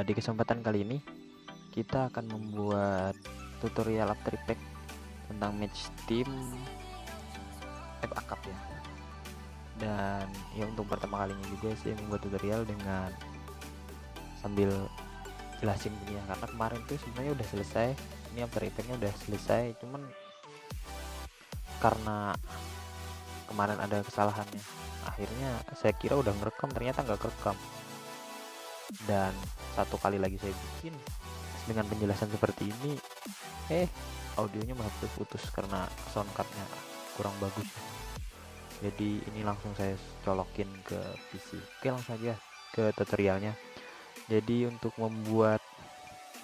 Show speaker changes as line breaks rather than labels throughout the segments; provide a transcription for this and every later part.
Di kesempatan kali ini kita akan membuat tutorial After Effects tentang match team FA Cup ya. Dan ya untuk pertama kalinya juga saya membuat tutorial dengan sambil jelasin gini ya, karena kemarin tuh sebenarnya udah selesai, ini After Effects-nya udah selesai, cuman karena kemarin ada kesalahannya, akhirnya saya kira udah ngerekam, ternyata nggak kerekam. Dan satu kali lagi saya bikin dengan penjelasan seperti ini, audionya malah putus karena soundcardnya kurang bagus. Jadi ini langsung saya colokin ke PC. Oke, langsung aja ke tutorialnya. Jadi untuk membuat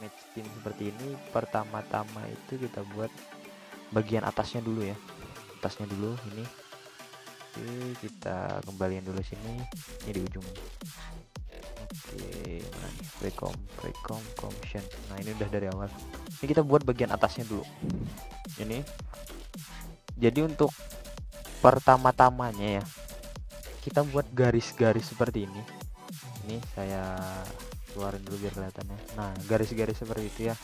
match team seperti ini, pertama-tama itu kita buat bagian atasnya dulu ya. Atasnya dulu ini. Oke, kita kembaliin dulu sini. Ini di ujung. Oke, mana nih? Precom commission. Nah, ini udah dari awal. Ini kita buat bagian atasnya dulu. Ini. Jadi untuk pertama-tamanya ya, kita buat garis-garis seperti ini. Ini saya keluarin dulu biar kelihatannya. Nah, garis-garis seperti itu ya.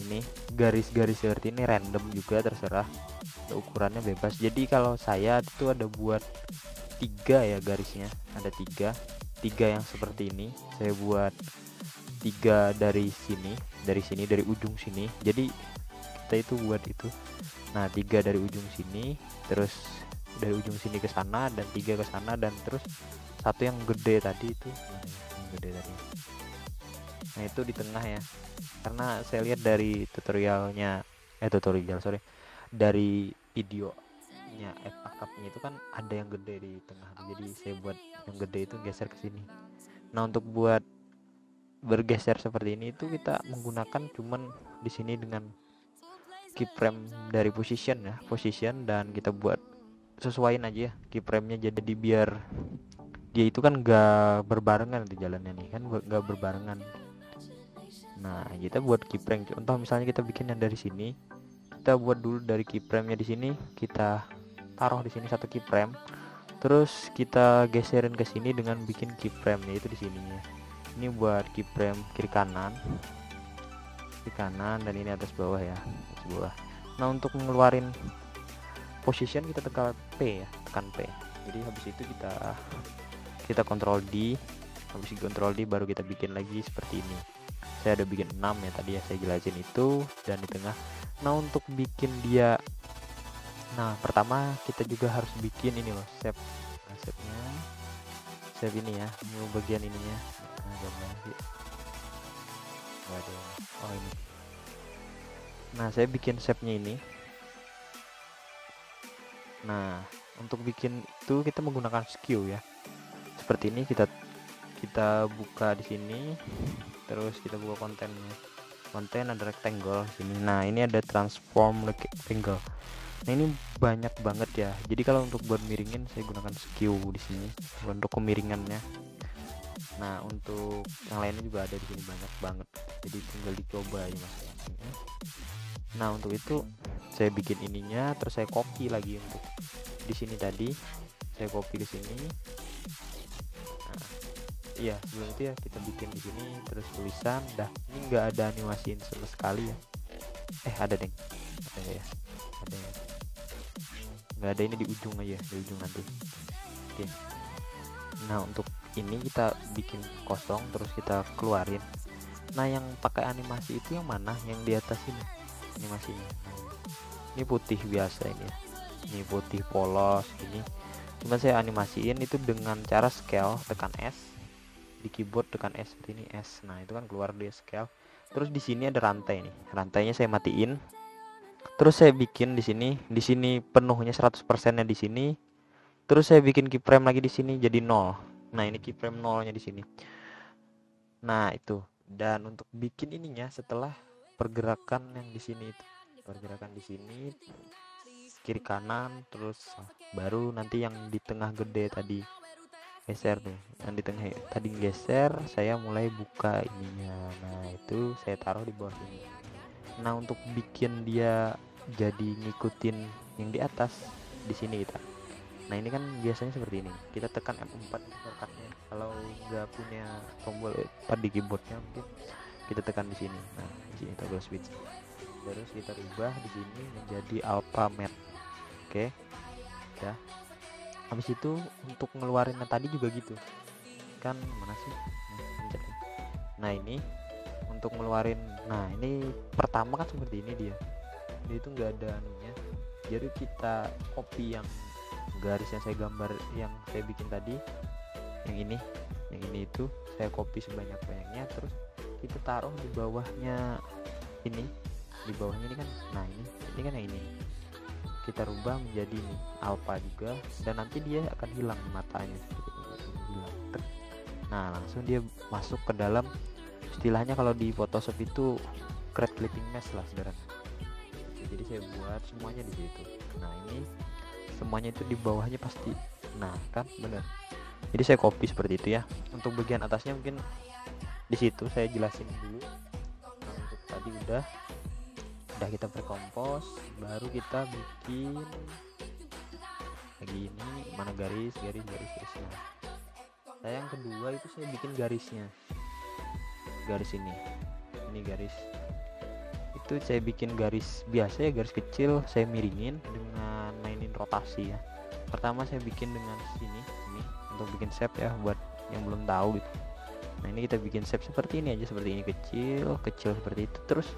Ini garis-garis seperti ini random juga, terserah, ukurannya bebas. Jadi kalau saya itu ada buat 3 ya garisnya, ada 3 yang seperti ini. Saya buat 3 dari sini, dari ujung sini. Jadi kita itu buat itu. Nah, 3 dari ujung sini, terus dari ujung sini ke sana, dan 3 ke sana, dan terus satu yang gede tadi itu, yang gede tadi. Nah, itu di tengah ya, karena saya lihat dari dari videonya FA Cup-nya itu kan ada yang gede di tengah, jadi saya buat yang gede itu geser ke sini. Nah, untuk buat bergeser seperti ini itu kita menggunakan cuman di sini dengan keyframe dari position, dan kita buat sesuaiin aja ya keyframe-nya, jadi biar dia itu kan gak berbarengan di jalannya nih, kan gak berbarengan. Nah, kita buat keyframe, contoh misalnya kita bikin yang dari sini, kita buat dulu dari keyframe-nya di sini, kita taruh di sini satu keyframe, terus kita geserin ke sini dengan bikin keyframe-nya itu di sininya. Ini buat keyframe kiri kanan, dan ini atas bawah ya, atas bawah. Nah, untuk ngeluarin position kita tekan P ya, jadi habis itu kita kontrol D, habis kontrol D baru kita bikin lagi seperti ini. Saya ada bikin 6 ya tadi ya, saya jelasin itu, dan di tengah. Nah, untuk bikin dia, nah pertama kita juga harus bikin ini loh, shape. Nah, shape ini ya, ini bagian ininya. Nah, gambarnya sih nggak ada ini. Oh, ini. Nah, saya bikin shape-nya ini. Nah, untuk bikin itu kita menggunakan skew ya. Seperti ini, kita buka di sini, terus kita buka kontennya. Konten ada rectangle sini. Nah, ini ada transform rectangle. Nah, ini banyak banget ya. Jadi kalau untuk buat miringin saya gunakan skew di sini untuk kemiringannya. Nah, untuk yang lainnya juga ada di sini banyak banget. Jadi tinggal dicoba aja masing-masing. Nah, untuk itu saya bikin ininya, terus saya copy lagi untuk di sini tadi. Saya copy ke sini. Nah, iya, sebelum itu ya kita bikin di sini, terus tulisan. Dah, ini nggak ada animasiin sama sekali ya. Ada deng, ada ya, ada ya. Nggak ada, ini di ujung aja, di ujung nanti. Oke. Nah, untuk ini kita bikin kosong, terus kita keluarin. Nah, yang pakai animasi itu yang mana? Yang di atas ini animasinya. Ini putih biasa ini ya. Ini putih polos ini. Cuman saya animasiin itu dengan cara scale, tekan S di keyboard, tekan S seperti ini, S. Nah, itu kan keluar dia scale. Terus di sini ada rantai nih. Rantainya saya matiin. Terus saya bikin di sini penuhnya 100%-nya di sini. Terus saya bikin keyframe lagi di sini jadi 0. Nah, ini keyframe 0-nya di sini. Nah, itu. Dan untuk bikin ininya setelah pergerakan yang di sini itu. Pergerakan di sini kiri kanan, terus baru nanti yang di tengah gede tadi geser tuh, yang di tengah tadi geser, saya mulai buka ininya. Nah, itu saya taruh di bawah sini. Nah, untuk bikin dia jadi ngikutin yang di atas, di sini Nah ini kan biasanya seperti ini, kita tekan F4 shortcutnya. Kalau nggak punya tombol 4 di keyboardnya mungkin kita tekan di sini. Nah di sini toggle switch, terus kita rubah di sini menjadi alpha matte. Oke, ya. Habis itu untuk ngeluarinnya tadi juga gitu kan, mana sih? Nah ini untuk ngeluarin, nah ini pertama kan seperti ini, dia itu nggak ada anunya, jadi kita copy yang garis yang saya gambar, yang saya bikin tadi, yang ini itu saya copy sebanyak-banyaknya, terus kita taruh di bawahnya ini, di bawahnya ini kan, nah ini kan yang ini kita rubah menjadi ini alpha juga, dan nanti dia akan hilang matanya seperti ini, hilang. Nah langsung dia masuk ke dalam, istilahnya kalau di Photoshop itu create clipping mesh lah sederhana. Jadi saya buat semuanya di situ. Nah ini semuanya itu di bawahnya pasti, nah kan bener. Jadi saya copy seperti itu ya. Untuk bagian atasnya mungkin di situ saya jelasin dulu. Nah untuk tadi udah kita pre-compose, baru kita bikin lagi ini, mana garisnya. Saya yang kedua itu saya bikin garisnya, garis ini garis itu saya bikin garis biasa ya, garis kecil, saya miringin dengan mainin rotasi ya. Pertama saya bikin dengan sini, ini untuk bikin shape ya, buat yang belum tahu gitu. Nah ini kita bikin shape seperti ini aja, seperti ini, kecil seperti itu. Terus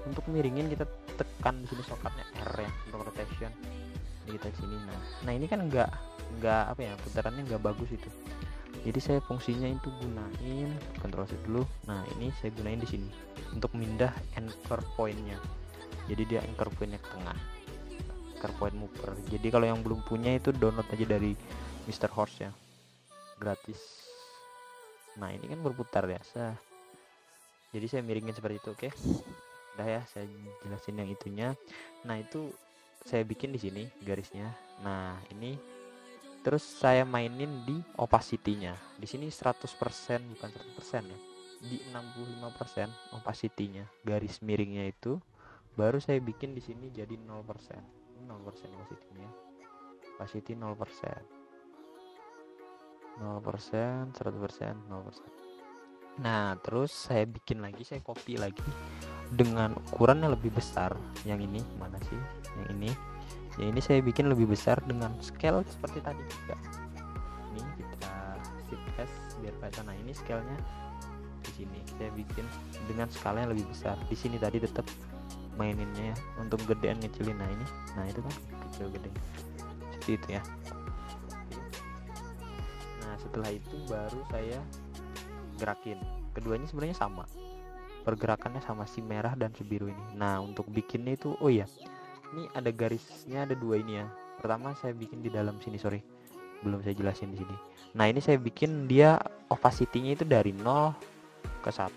untuk miringin kita tekan di sini shortcutnya R ya untuk rotation. Ini kita di sini. Nah ini kan enggak apa ya, putarannya enggak bagus itu. Jadi saya fungsinya itu gunain Ctrl Z dulu. Nah ini saya gunain di sini untuk mindah anchor pointnya. Jadi dia anchor pointnya ke tengah, anchor point mover. Jadi kalau yang belum punya itu download aja dari Mr. Horse ya, gratis. Nah ini kan berputar biasa. Jadi saya miringin seperti itu, oke. Udah ya, saya jelasin yang itunya. Nah itu saya bikin di sini garisnya. Nah ini terus saya mainin di opacity-nya. Di sini 100% bukan 100% ya. Di 65% opacity-nya, garis miringnya itu. Baru saya bikin di sini jadi 0%. 0% opacity-nya. Opacity 0%. 0%, 100%, 0%. Nah, terus saya bikin lagi, saya copy lagi dengan ukuran yang lebih besar. Yang ini mana sih? Yang ini. Ya ini saya bikin lebih besar dengan scale seperti tadi juga. Ini kita shift S biar kelihatan. Nah ini scale-nya di sini saya bikin dengan skala yang lebih besar. Di sini tadi tetap maininnya ya, untuk gedean ngecilin. Nah ini, nah itu kan kecil gede seperti itu ya. Nah setelah itu baru saya gerakin. Keduanya sebenarnya sama, pergerakannya sama, si merah dan si biru ini. Nah untuk bikinnya itu, oh iya, ini ada garisnya, ada dua ini ya. Pertama saya bikin di dalam sini, sorry belum saya jelasin di sini. Nah ini saya bikin dia opacity-nya itu dari 0 ke 1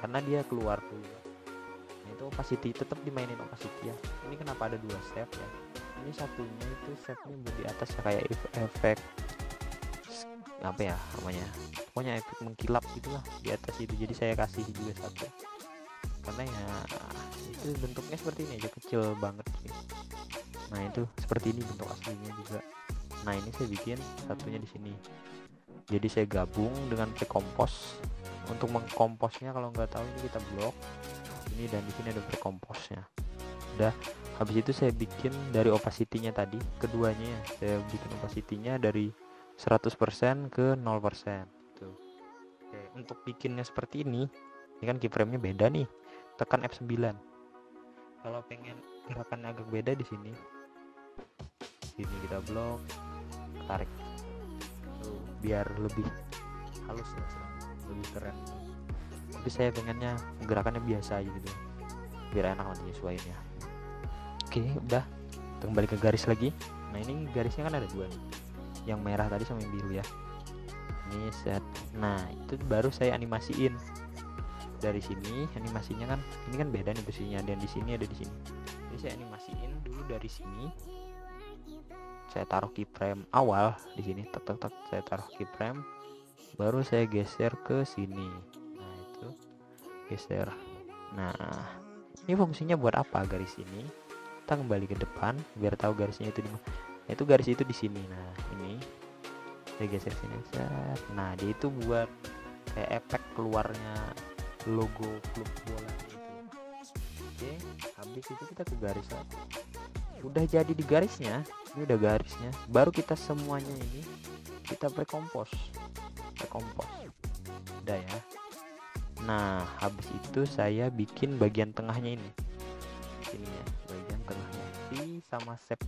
karena dia keluar dulu. Nah itu opacity, tetap dimainin opacity ya. Ini kenapa ada dua shape ya, ini satunya itu shape-nya di atas ya, kayak efek apa ya namanya, pokoknya efek mengkilap gitulah di atas itu. Jadi saya kasih juga satu karena ya itu bentuknya seperti ini aja, kecil banget sih. Nah itu seperti ini bentuk aslinya juga. Nah ini saya bikin satunya di sini. Jadi saya gabung dengan pre-compose. Untuk mengkomposnya kalau nggak tahu ini kita blok ini, dan di sini ada pre-compose-nya. Udah, habis itu saya bikin dari opacity-nya tadi, keduanya ya, saya bikin opacity-nya dari 100% ke 0%. Tuh. Oke, untuk bikinnya seperti ini kan keyframe-nya beda nih. Tekan F9. Kalau pengen gerakannya agak beda di sini kita blok, tarik tuh, biar lebih halus ya, lebih keren. Tapi saya pengennya gerakannya biasa aja gitu biar enak nanti nyesuaiinnya. Oke udah, kita kembali ke garis lagi. Nah ini garisnya kan ada dua nih, yang merah tadi sama yang biru ya. Ini set. Nah itu baru saya animasiin dari sini. Animasinya kan ini kan beda nih posisinya, dan di sini ada di sini. Jadi saya animasiin dulu dari sini. Saya taruh keyframe awal di sini, tek saya taruh keyframe, baru saya geser ke sini. Nah itu geser. Nah ini fungsinya buat apa garis ini? Kita kembali ke depan biar tahu garisnya itu di mana. itu garis itu di sini. Nah ini saya geser sini. Nah dia itu buat kayak efek keluarnya logo klub bola gitu. Oke, habis itu kita ke garis lagi. Udah jadi di garisnya, ini udah garisnya, baru kita semuanya ini kita prekompos udah ya. Nah habis itu saya bikin bagian tengahnya ini ya, bagian tengahnya sama shape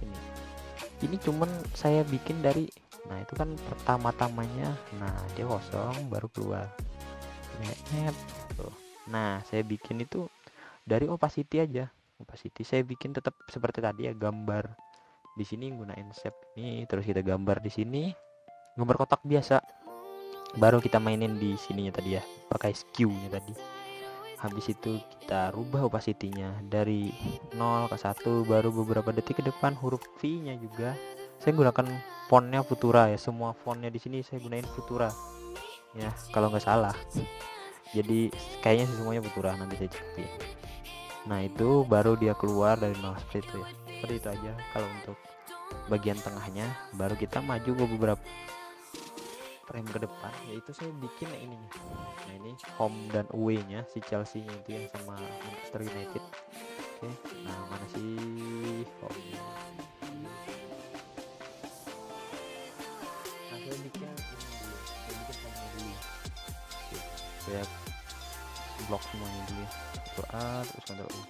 ini cuman saya bikin dari, nah itu kan pertama-tamanya, nah dia kosong baru keluar tuh. Nah saya bikin itu dari opacity aja, saya bikin tetap seperti tadi ya, gambar di sini gunain shape ini, terus kita gambar di sini gambar kotak biasa, baru kita mainin di sininya tadi ya pakai skew nya tadi. Habis itu kita rubah opacity-nya dari 0 ke 1, baru beberapa detik ke depan huruf V nya juga saya gunakan fontnya Futura ya, semua fontnya di sini saya gunain Futura ya kalau nggak salah, jadi kayaknya semuanya Futura, nanti saya cek. Nah itu baru dia keluar dari 0 seperti itu ya, seperti itu aja kalau untuk bagian tengahnya. Baru kita maju ke beberapa frame ke depan, yaitu saya bikin ini. Nah ini home dan away nya si Chelsea nya itu yang sama Manchester United. Oke, nah mana sih home nya? Nah saya bikin ini dulu, saya bikin home nya dulu. Oke, saya blok semuanya dulu ya, Ctrl A terus Ctrl U.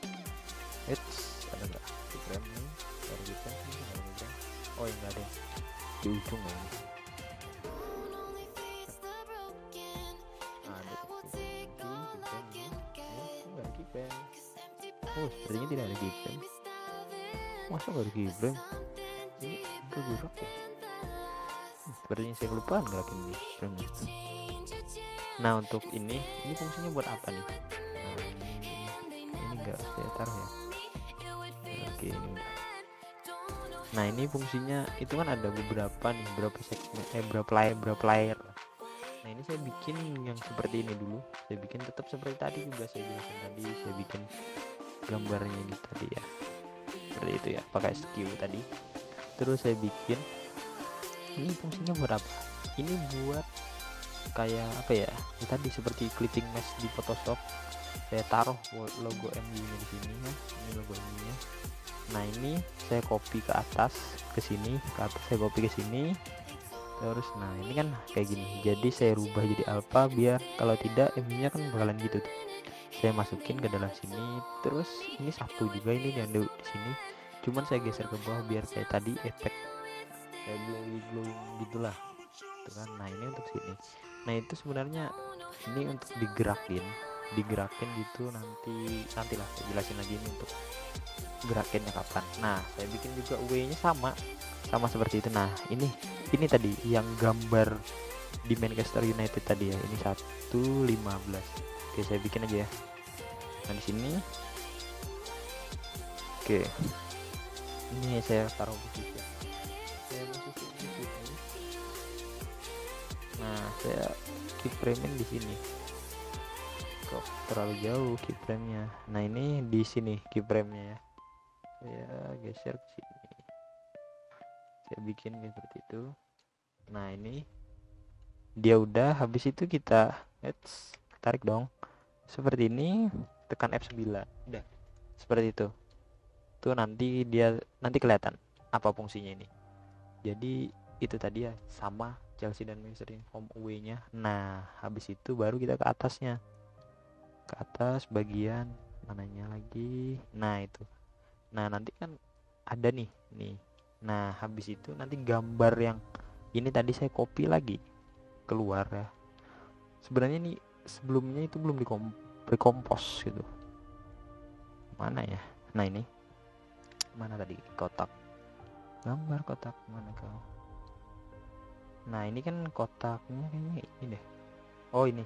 Ada nggak di frame ini? Baru kita oh enggak ada di ujung ya ini. Oh sepertinya tidak ada keyframe. Masa nggak ada keyframe? Ini bergerak ya? Sepertinya saya kelupaan gerakin di frame itu. Nah untuk ini fungsinya buat apa nih? Nah, ini enggak saya taruh ya. Oke ini udah. Nah ini fungsinya itu kan ada beberapa nih, berapa segmen, berapa layer. Nah ini saya bikin yang seperti ini dulu, saya bikin tetap seperti tadi juga saya bilang tadi, saya bikin gambarnya ini tadi ya, seperti itu ya, pakai skew tadi. Terus saya bikin ini fungsinya buat apa? Ini buat kayak apa ya? Ini tadi seperti clipping mesh di Photoshop. Saya taruh logo MU nya di sini ya, ini logo MU nya. Nah ini saya copy ke atas, ke sini, ke atas saya copy ke sini. Terus nah ini kan kayak gini, jadi saya rubah jadi alpha biar kalau tidak MU nya kan bakalan gitu tuh. Saya masukin ke dalam sini. Terus ini satu juga ini yang di sini, cuman saya geser ke bawah biar kayak tadi efek kayak glowing gitulah tuh kan. Nah ini untuk sini. Nah itu sebenarnya ini untuk digerakin gitu, nantilah saya jelasin lagi ini untuk gerakinnya kapan. Nah saya bikin juga way nya sama seperti itu. Nah ini tadi yang gambar di Manchester United tadi ya, ini 1.15. Oke saya bikin aja ya. Nah di sini oke ini saya taruh posisi, di sini. Nah saya keyframe di sini, kok terlalu jauh keyframe-nya. Nah ini di sini keyframe-nya ya, saya geser ke sini, saya bikin seperti itu. Nah ini dia udah. Habis itu kita tarik dong seperti ini, tekan F9, udah seperti itu tuh. Nanti kelihatan apa fungsinya ini. Jadi itu tadi ya, sama Chelsea dan Manchester home away nya. Nah habis itu baru kita ke atasnya, ke atas bagian mananya lagi. Nah itu, nah nanti kan ada nih. Nah habis itu nanti gambar yang ini tadi saya copy lagi keluar ya. Sebenarnya ini sebelumnya itu belum recompose gitu. Mana ya? Nah ini mana tadi kotak, gambar kotak mana kau? Nah ini kan kotaknya kayaknya ini deh. Oh ini.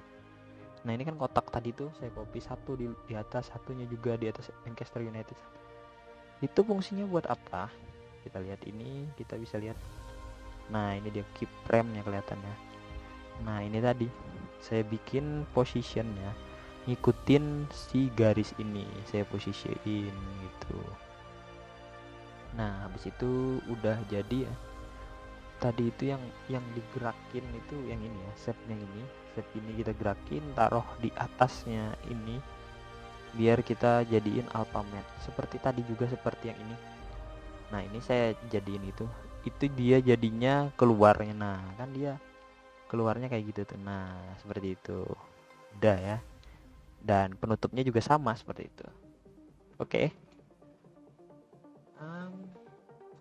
Nah ini kan kotak tadi tuh saya copy satu di atas, satunya juga di atas Manchester United. Itu fungsinya buat apa? Kita lihat ini, kita bisa lihat. Nah ini dia keyframe-nya kelihatannya. Nah ini tadi saya bikin positionnya ngikutin si garis ini, saya posisiin gitu. Nah habis itu udah jadi ya. Tadi itu yang digerakin itu yang ini ya, shape ini kita gerakin, taruh di atasnya ini biar kita jadiin alphabet seperti tadi juga, seperti yang ini. Nah ini saya jadiin itu dia jadinya keluarnya. Nah kan dia keluarnya kayak gitu tuh. Nah seperti itu udah ya, dan penutupnya juga sama seperti itu. Oke.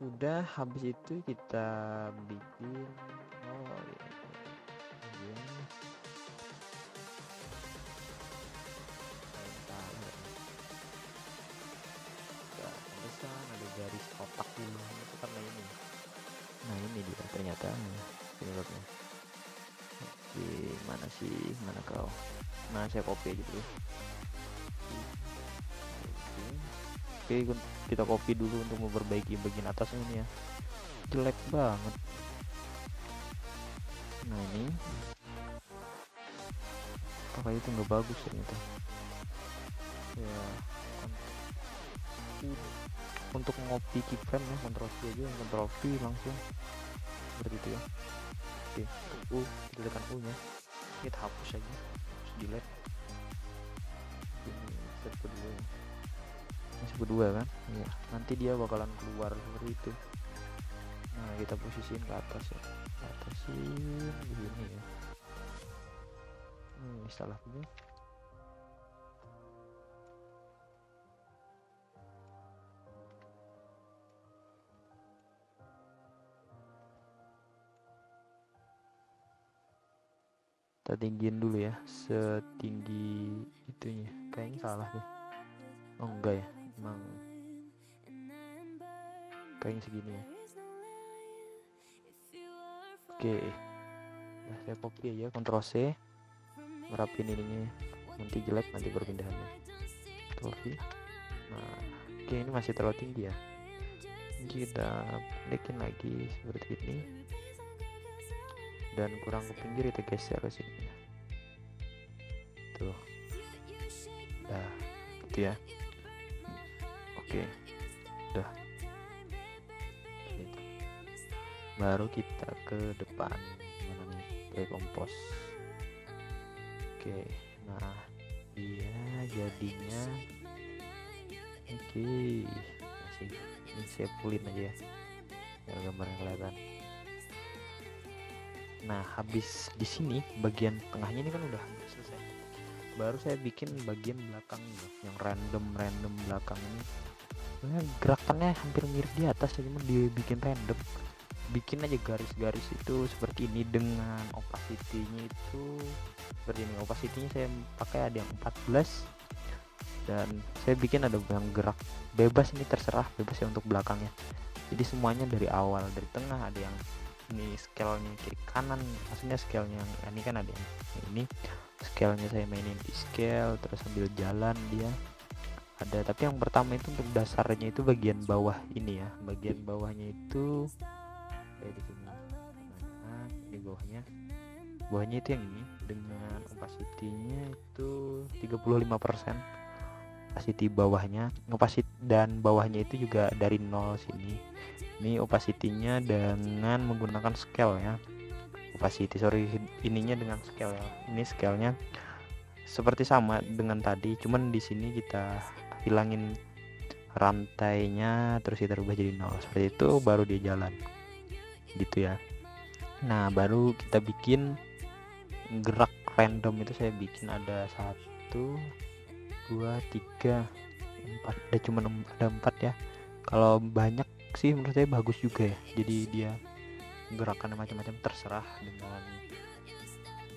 Sudah. Habis itu kita bikin ada garis kotak dulu itu karena ini. Nah ini dia ternyata penyebabnya. Mana sih, mana kau? Nah saya copy aja dulu. Oke, kita copy dulu untuk memperbaiki bagian atas ini ya, jelek banget. Nah ini apakah itu nggak bagus ternyata ya. Untuk ngopi keyframe ya, Ctrl C aja, Ctrl V langsung seperti itu ya. Oke, kita tekan U nya, kita hapus aja, terus delete. Ini step kedua ya, ini step kedua kan ya, nanti dia bakalan keluar seperti itu. Nah kita posisiin ke atas ya, ke atasin begini ya. Ini salahnya. Kita tinggiin dulu ya, setinggi itunya. Kayaknya salah deh. Oh enggak ya, emang kayaknya segini ya. Oke, nah saya copy aja, Ctrl C, merapin ininya, nanti jelek nanti perpindahannya. Ctrl V. Nah oke, ini masih terlalu tinggi ya, kita pendekin lagi seperti ini, dan kurang ke pinggir kita geser ke sini tuh. Nah gitu ya. Oke, udah gitu. Baru kita ke depan, mana nih, ke kompos. Oke, nah dia jadinya oke. Masih ini saya pulin aja ya biar gambarnya kelihatan. Nah habis di sini bagian tengahnya ini kan udah selesai, baru saya bikin bagian belakang yang random belakang ini. Nah, gerakannya hampir mirip di atas ya, cuman dia bikin random, bikin aja garis-garis itu seperti ini dengan opacity-nya itu seperti ini. Opacity-nya saya pakai ada yang 14, dan saya bikin ada yang gerak bebas, ini terserah bebas ya untuk belakangnya. Jadi semuanya dari awal, dari tengah ada yang ini scale-nya kiri kanan, maksudnya scale-nya ini kan ada yang ini scale-nya saya mainin di scale, terus sambil jalan dia ada. Tapi yang pertama itu untuk dasarnya itu bagian bawah ini ya, bagian bawahnya itu kayak di sini. Nah ini bawahnya itu yang ini dengan opacity-nya itu 35% opacity bawahnya, opacity dan bawahnya itu juga dari 0 sini. Ini opacity-nya dengan menggunakan scale ya, ininya dengan scale ya. Ini scale-nya seperti sama dengan tadi, cuman di sini kita hilangin rantainya, terus kita rubah jadi 0 seperti itu, baru dia jalan gitu ya. Nah baru kita bikin gerak random itu, saya bikin ada 1 2 3 4, ada cuma ada 4 ya. Kalau banyak sih menurut saya bagus juga ya, jadi dia gerakannya macam-macam, terserah dengan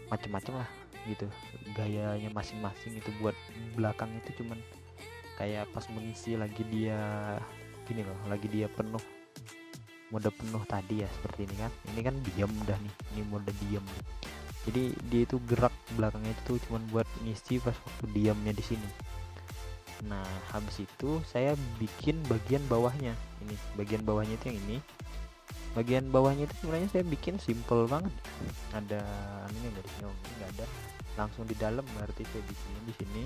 macam-macam lah gitu, gayanya masing-masing. Itu buat belakang itu cuman kayak pas mengisi lagi dia gini loh, lagi dia penuh, mode penuh tadi ya, seperti ini kan. Ini kan diam dah nih, ini mode diam, jadi dia itu gerak belakangnya itu cuman buat ngisi pas waktu diamnya di sini. Nah habis itu saya bikin bagian bawahnya, ini bagian bawahnya itu yang ini. Bagian bawahnya itu sebenarnya saya bikin simple banget, ada ini garisnya, ini nggak ada, langsung di dalam, berarti saya bikin di sini.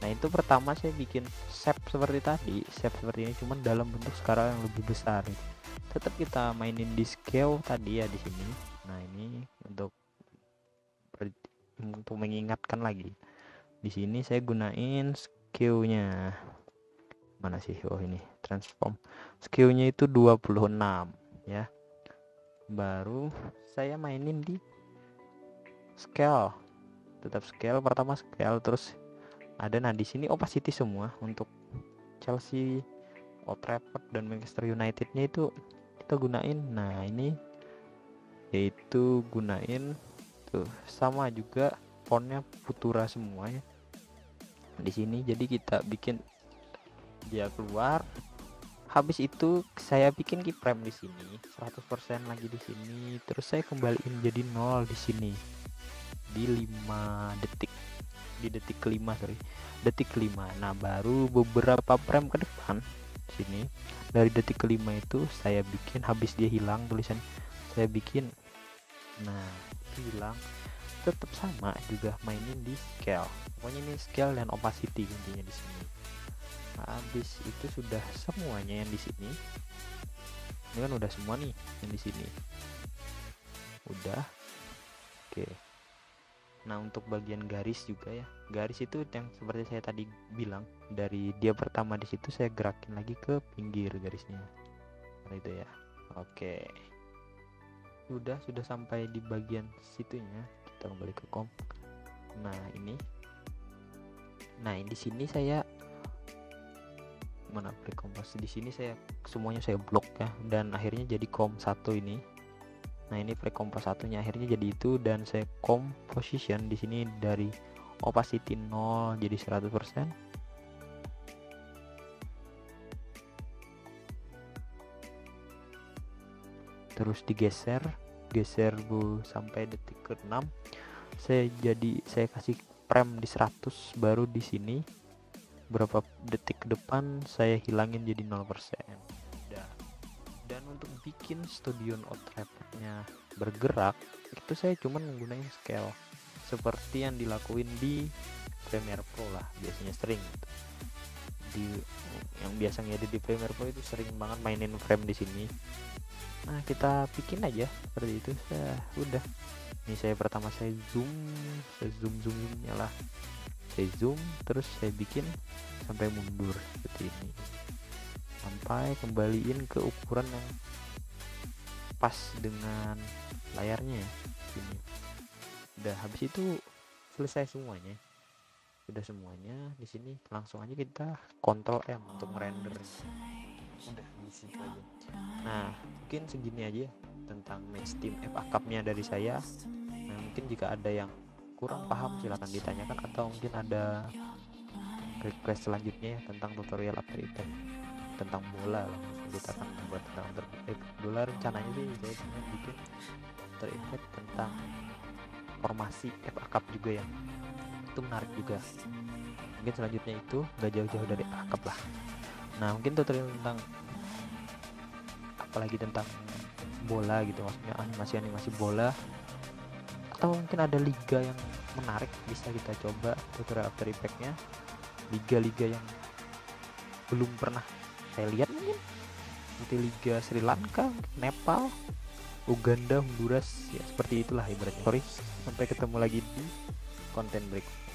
Nah itu pertama saya bikin shape seperti tadi, shape seperti ini, cuman dalam bentuk skala yang lebih besar. Tetap kita mainin di scale tadi ya di sini. Nah ini untuk mengingatkan lagi. Di sini saya gunain scale-nya. Mana sih? Oh ini transform. Scale-nya itu 26 ya. Baru saya mainin di scale. Tetap scale, pertama scale, terus ada, nah di sini opacity semua untuk Chelsea, Old Trafford dan Manchester United-nya itu kita gunain. Nah ini yaitu gunain tuh sama juga fontnya Futura semua ya di sini. Jadi kita bikin dia keluar, habis itu saya bikin keyframe di sini 100% lagi di sini, terus saya kembaliin jadi 0 di sini di 5 detik, di detik kelima, detik kelima. Nah baru beberapa frame ke depan sini dari detik kelima itu saya bikin, habis dia hilang tulisan saya bikin, nah itu hilang. Tetap sama juga mainin di scale, pokoknya ini scale dan opacity intinya di sini. Habis itu sudah semuanya yang di sini, ini kan udah semua nih yang di sini udah. Oke. Nah untuk bagian garis juga ya, garis itu yang seperti saya tadi bilang, dari dia pertama di situ saya gerakin lagi ke pinggir garisnya, nah itu ya. Oke, sudah sampai di bagian situnya, kita kembali ke kom. Nah ini, di sini saya mana prekompos, di sini saya semuanya saya blok ya, dan akhirnya jadi kom 1 ini. Nah ini prekompos satunya akhirnya jadi itu, dan saya composition di sini dari opacity 0 jadi 100%. Terus digeser sampai detik ke-6. Saya kasih frame di 100, baru di sini berapa detik ke depan saya hilangin jadi 0%. Dan untuk bikin Stadion Old Trafford-nya bergerak itu saya cuman menggunakan scale seperti yang dilakuin di Premiere Pro lah, biasanya sering gitu. Yang biasanya ada di Premiere Pro itu sering banget mainin frame di sini. Nah kita bikin aja seperti itu. Udah, ini saya pertama saya zoomnya lah, saya zoom, terus saya bikin sampai mundur seperti ini, sampai kembaliin ke ukuran yang pas dengan layarnya ini. Udah, habis itu selesai semuanya. Sudah semuanya di sini, langsung aja kita Ctrl M untuk render. Udah di situ aja. Nah mungkin segini aja tentang Match Team FA Cup-nya dari saya. Nah mungkin jika ada yang kurang paham silahkan ditanyakan, atau mungkin ada request selanjutnya ya tentang tutorial After Effects tentang bola, kita akan membuat tentang After Effects. Dulu rencananya sih saya pengen bikin After Effects tentang formasi FA Cup juga ya, itu menarik juga. Mungkin selanjutnya itu nggak jauh-jauh dari FA Cup lah. Nah mungkin tutorial tentang apalagi tentang bola gitu, maksudnya animasi bola, atau mungkin ada liga yang menarik bisa kita coba tutorial After Effects-nya, liga-liga yang belum pernah saya lihat, mungkin seperti Liga Sri Lanka, Nepal, Uganda, Honduras ya, seperti itulah ibaratnya. Sorry, sampai ketemu lagi di konten berikutnya.